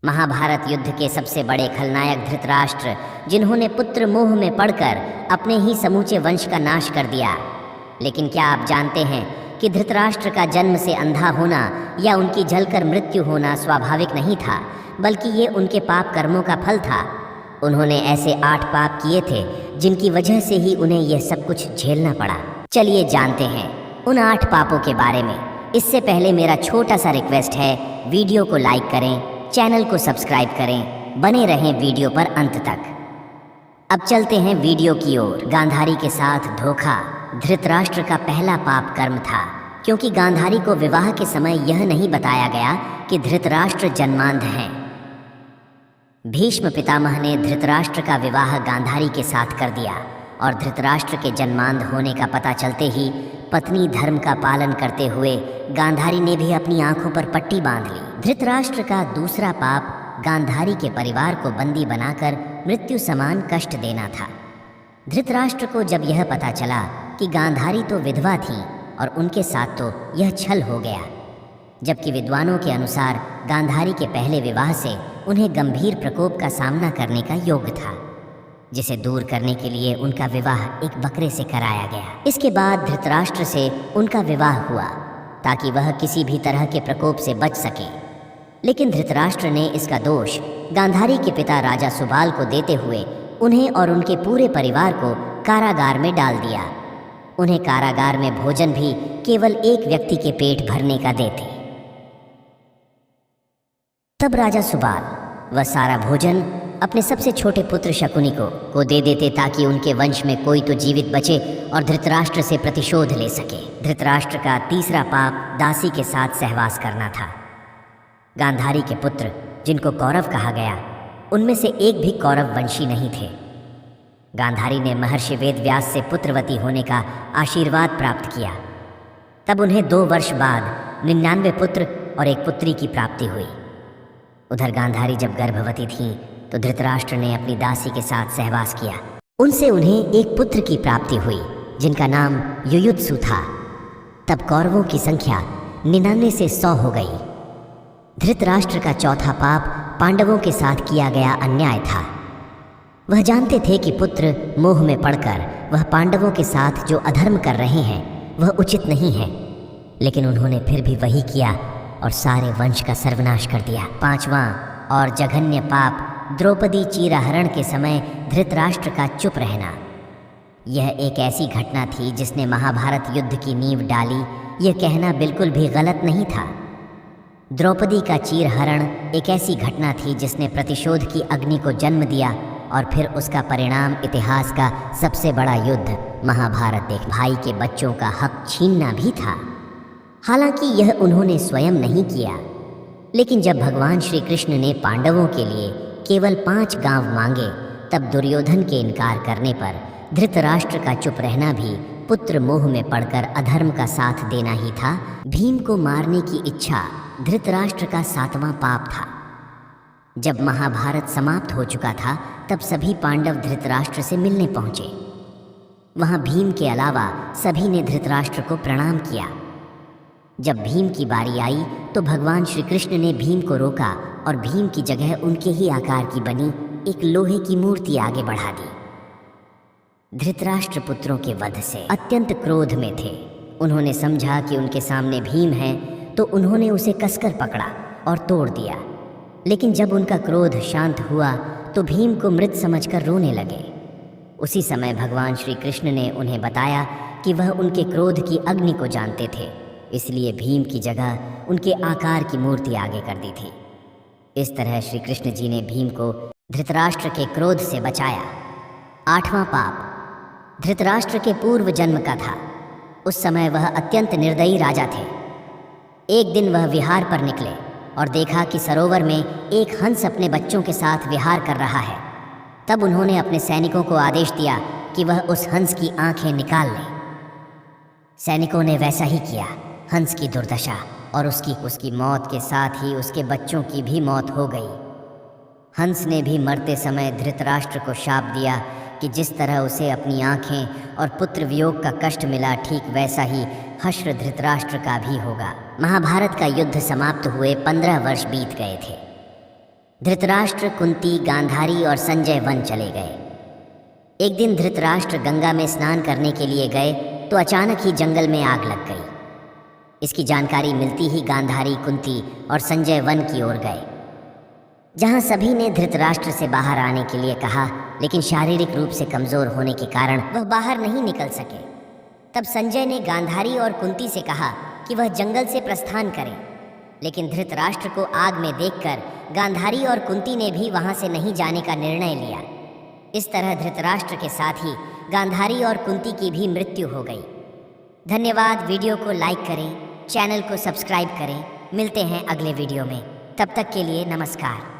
महाभारत युद्ध के सबसे बड़े खलनायक धृतराष्ट्र, जिन्होंने पुत्र मोह में पड़कर अपने ही समूचे वंश का नाश कर दिया। लेकिन क्या आप जानते हैं कि धृतराष्ट्र का जन्म से अंधा होना या उनकी जलकर मृत्यु होना स्वाभाविक नहीं था, बल्कि ये उनके पाप कर्मों का फल था। उन्होंने ऐसे 8 पाप किए थे जिनकी वजह से ही उन्हें यह सब कुछ झेलना पड़ा। चलिए जानते हैं उन 8 पापों के बारे में। इससे पहले मेरा छोटा सा रिक्वेस्ट है, वीडियो को लाइक करें, चैनल को सब्सक्राइब करें, बने रहें वीडियो पर अंत तक। अब चलते हैं वीडियो की ओर। गांधारी के साथ धोखा धृतराष्ट्र का पहला पाप कर्म था, क्योंकि गांधारी को विवाह के समय यह नहीं बताया गया कि धृतराष्ट्र जन्मांध हैं। भीष्म पितामह ने धृतराष्ट्र का विवाह गांधारी के साथ कर दिया और धृतराष्ट्र के जन्मांध होने का पता चलते ही पत्नी धर्म का पालन करते हुए गांधारी ने भी अपनी आंखों पर पट्टी बांध ली। धृतराष्ट्र का दूसरा पाप गांधारी के परिवार को बंदी बनाकर मृत्यु समान कष्ट देना था। धृतराष्ट्र को जब यह पता चला कि गांधारी तो विधवा थी और उनके साथ तो यह छल हो गया, जबकि विद्वानों के अनुसार गांधारी के पहले विवाह से उन्हें गंभीर प्रकोप का सामना करने का योग था, जिसे दूर करने के लिए उनका विवाह एक बकरे से कराया गया। इसके बाद धृतराष्ट्र से उनका विवाह हुआ ताकि वह किसी भी तरह के प्रकोप से बच सके। लेकिन धृतराष्ट्र ने इसका दोष गांधारी के पिता राजा सुबाल को देते हुए उन्हें और उनके पूरे परिवार को कारागार में डाल दिया। उन्हें कारागार में भोजन भी केवल एक व्यक्ति के पेट भरने का देते। तब राजा सुबाल वह सारा भोजन अपने सबसे छोटे पुत्र शकुनी को दे देते ताकि उनके वंश में कोई तो जीवित बचे और धृतराष्ट्र से प्रतिशोध ले सके। धृतराष्ट्र का तीसरा पाप दासी के साथ सहवास करना था। गांधारी के पुत्र, जिनको कौरव कहा गया, उनमें से एक भी कौरव वंशी नहीं थे। गांधारी ने महर्षि वेदव्यास से पुत्रवती होने का आशीर्वाद प्राप्त किया। तब उन्हें 2 वर्ष बाद 99 पुत्र और एक पुत्री की प्राप्ति हुई। उधर गांधारी जब गर्भवती थी तो धृतराष्ट्र ने अपनी दासी के साथ सहवास किया। उनसे उन्हें एक पुत्र की प्राप्ति हुई जिनका नाम युयुत्सु था। तब कौरवों की संख्या 99 से 100 हो गई। धृतराष्ट्र का चौथा पाप पांडवों के साथ किया गया अन्याय था। वह जानते थे कि पुत्र मोह में पड़कर वह पांडवों के साथ जो अधर्म कर रहे हैं वह उचित नहीं है, लेकिन उन्होंने फिर भी वही किया और सारे वंश का सर्वनाश कर दिया। 5वां और जघन्य पाप द्रौपदी चीरहरण के समय धृतराष्ट्र का चुप रहना। यह एक ऐसी घटना थी जिसने महाभारत युद्ध की नींव डाली। यह कहना बिल्कुल भी गलत नहीं था। द्रौपदी का चीरहरण एक ऐसी घटना थी जिसने प्रतिशोध की अग्नि को जन्म दिया और फिर उसका परिणाम इतिहास का सबसे बड़ा युद्ध महाभारत देख भाई के बच्चों का हक छीनना भी था। हालांकि यह उन्होंने स्वयं नहीं किया, लेकिन जब भगवान श्री कृष्ण ने पांडवों के लिए केवल 5 गांव मांगे, तब दुर्योधन के इनकार करने पर धृतराष्ट्र का चुप रहना भी पुत्र मोह में पड़कर अधर्म का साथ देना ही था। भीम को मारने की इच्छा धृतराष्ट्र का 7वां पाप था। जब महाभारत समाप्त हो चुका था तब सभी पांडव धृतराष्ट्र से मिलने पहुंचे। वहां भीम के अलावा सभी ने धृतराष्ट्र को प्रणाम किया। जब भीम की बारी आई तो भगवान श्री कृष्ण ने भीम को रोका और भीम की जगह उनके ही आकार की बनी एक लोहे की मूर्ति आगे बढ़ा दी। धृतराष्ट्र पुत्रों के वध से अत्यंत क्रोध में थे। उन्होंने समझा कि उनके सामने भीम है तो उन्होंने उसे कसकर पकड़ा और तोड़ दिया। लेकिन जब उनका क्रोध शांत हुआ तो भीम को मृत समझकर रोने लगे। उसी समय भगवान श्री कृष्ण ने उन्हें बताया कि वह उनके क्रोध की अग्नि को जानते थे, इसलिए भीम की जगह उनके आकार की मूर्ति आगे कर दी थी। इस तरह श्री कृष्ण जी ने भीम को धृतराष्ट्र के क्रोध से बचाया। 8वां पाप धृतराष्ट्र के पूर्व जन्म का था। उस समय वह अत्यंत निर्दयी राजा थे। एक दिन वह विहार पर निकले और देखा कि सरोवर में एक हंस अपने बच्चों के साथ विहार कर रहा है। तब उन्होंने अपने सैनिकों को आदेश दिया कि वह उस हंस की आंखें निकाल लें। सैनिकों ने वैसा ही किया। हंस की दुर्दशा और उसकी मौत के साथ ही उसके बच्चों की भी मौत हो गई। हंस ने भी मरते समय धृतराष्ट्र को शाप दिया कि जिस तरह उसे अपनी आंखें और पुत्र वियोग का कष्ट मिला, ठीक वैसा ही हश्र धृतराष्ट्र का भी होगा। महाभारत का युद्ध समाप्त हुए 15 वर्ष बीत गए थे। धृतराष्ट्र, कुंती, गांधारी और संजय वन चले गए। एक दिन धृतराष्ट्र गंगा में स्नान करने के लिए गए तो अचानक ही जंगल में आग लग गई। इसकी जानकारी मिलती ही गांधारी, कुंती और संजय वन की ओर गए, जहां सभी ने धृतराष्ट्र से बाहर आने के लिए कहा, लेकिन शारीरिक रूप से कमजोर होने के कारण वह बाहर नहीं निकल सके। तब संजय ने गांधारी और कुंती से कहा कि वह जंगल से प्रस्थान करें, लेकिन धृतराष्ट्र को आग में देखकर गांधारी और कुंती ने भी वहां से नहीं जाने का निर्णय लिया। इस तरह धृतराष्ट्र के साथ ही गांधारी और कुंती की भी मृत्यु हो गई। धन्यवाद। वीडियो को लाइक करें, चैनल को सब्सक्राइब करें। मिलते हैं अगले वीडियो में, तब तक के लिए नमस्कार।